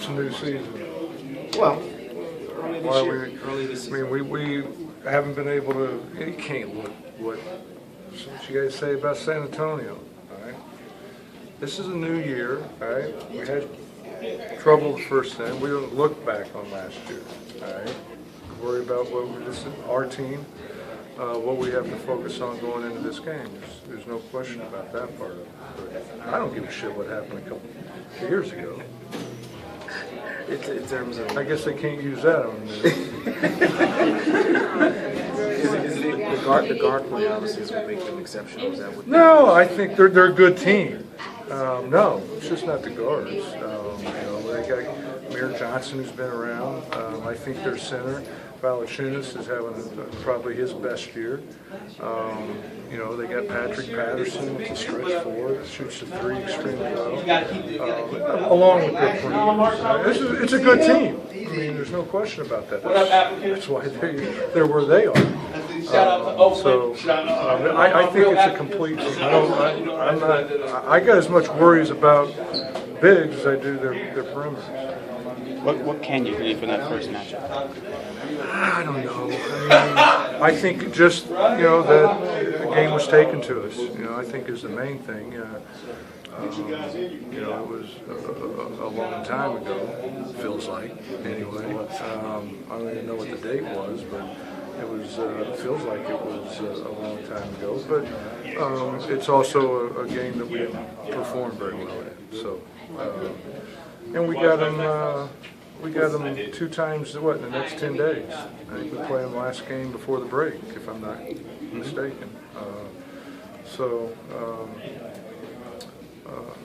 a new season? Well, Why we haven't been able to. You can't look what you guys say about San Antonio. All right, this is a new year. All right, we had trouble the first time. We don't look back on last year. All right, worry about this is our team. What we have to focus on going into this game. There's no question about that part of it. But I don't give a shit what happened a couple years ago. in terms of, I guess they can't use that on me. the guard play obviously is what makes them exceptional. Is that what? No, I think they're a good team. No, it's just not the guards. They got Mayor Johnson who's been around. I think their center, Valanciunas, is having probably his best year. They got Patrick Patterson, who's a stretch forward, shoots the three extremely well, along with their perimeter. It's a good team. I mean, there's no question about that. That's why they're where they are. I think it's a complete team. I got as much worries about bigs as I do their perimeters. What can you believe in that first matchup? I don't know. I think just that the game was taken to us. I think is the main thing. It was a long time ago. Feels like anyway. I don't even know what the date was, but it was. Feels like it was a long time ago. But it's also a game that we didn't perform very well in. So, and we got them. We got them 2 times, in the next 10 days. I think we play them last game before the break, if I'm not mistaken.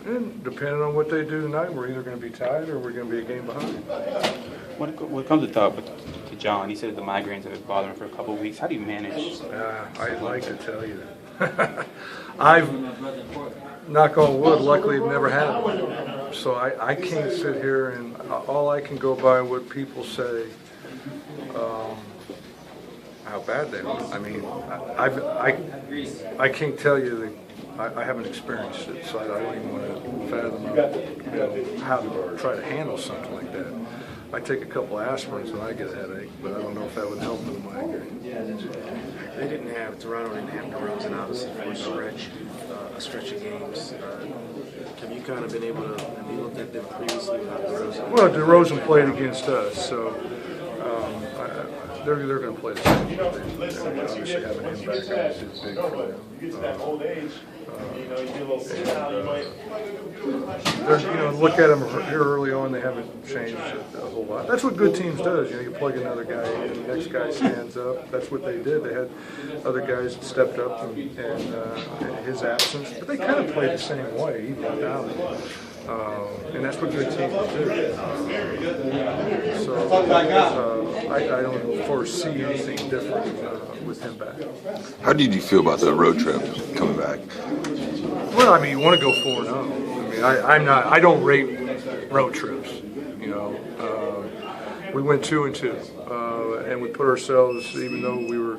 And depending on what they do tonight, we're either going to be tied or we're going to be a game behind. When it comes to John, he said the migraines have been bothering him for a couple of weeks. How do you manage? I'd like to tell you that. I've, knock on wood, luckily I've never had one. So I can't sit here and all I can go by what people say, how bad they are. I mean, I can't tell you that I haven't experienced it, so I don't even want to fathom how to try to handle something like that. I take a couple aspirins when I get a headache, but I don't know if that would help with my migraine. They didn't have Toronto didn't have DeRozan obviously for a stretch of games. Have you kind of been able to? Have you looked at them previously without DeRozan? Well, DeRozan played against us, so they're going to play the same. They obviously having him back is big for them. Look at them here early on. They haven't changed a whole lot. That's what good teams does. You plug another guy in, the next guy stands up. That's what they did. They had other guys that stepped up in his absence, but they kind of played the same way, even without him. And that's what good teams do. I don't foresee anything different with him back. How did you feel about the road trip coming back? Well, I mean, you want to go 4-0. I mean, I don't rate road trips. We went 2-2, and we put ourselves, even though we were,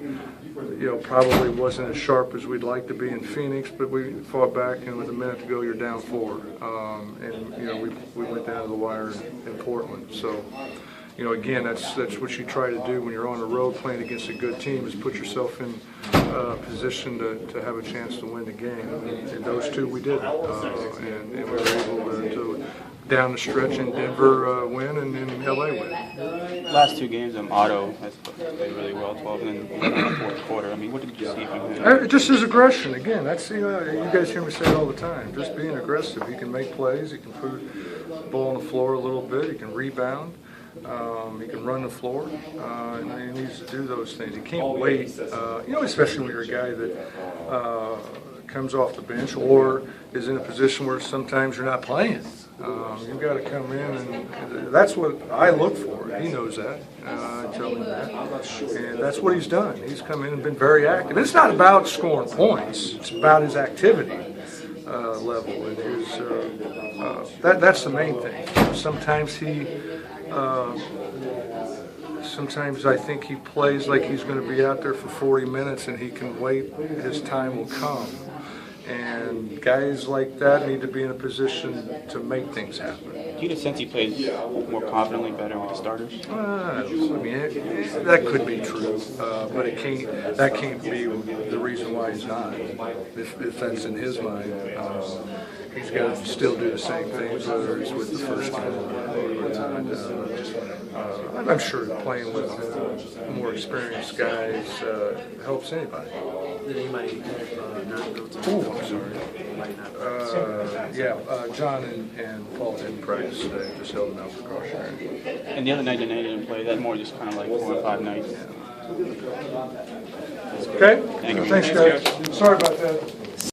probably wasn't as sharp as we'd like to be in Phoenix, but we fought back, and with a minute to go, you're down 4. We went down to the wire in Portland. So, again, that's what you try to do when you're on the road playing against a good team, is put yourself in position to have a chance to win the game. And those two we did, and we were able to down the stretch in Denver win and in LA win. Last 2 games, Otto has played really well, 12 and then in the fourth quarter. I mean, what did you see from him? Just his aggression. Again, that's you guys hear me say it all the time. Just being aggressive. He can make plays. He can put the ball on the floor a little bit. He can rebound. He can run the floor, and he needs to do those things. He can't wait, especially when you're a guy that comes off the bench or is in a position where sometimes you're not playing. You've got to come in, and that's what I look for. He knows that. I tell him that. And that's what he's done. He's come in and been very active. And it's not about scoring points. It's about his activity level. And his, that's the main thing. Sometimes I think he plays like he's going to be out there for 40 minutes and he can wait. His time will come. And And guys like that need to be in a position to make things happen. Do you get a sense he plays more confidently, better with the starters? I mean, that could be true, but that can't be the reason why he's not. If that's in his mind, he's got to still do the same things, whether it's with the first team or I'm sure playing with more experienced guys helps anybody. Did anybody not go to? Oh, I'm sorry. Anybody not? John and Paul didn't practice today, just held them out precautionary. And the other night, they didn't play. That more just kind of like 4 or 5 nights. Okay? Thank you. Thanks, guys. Sorry about that.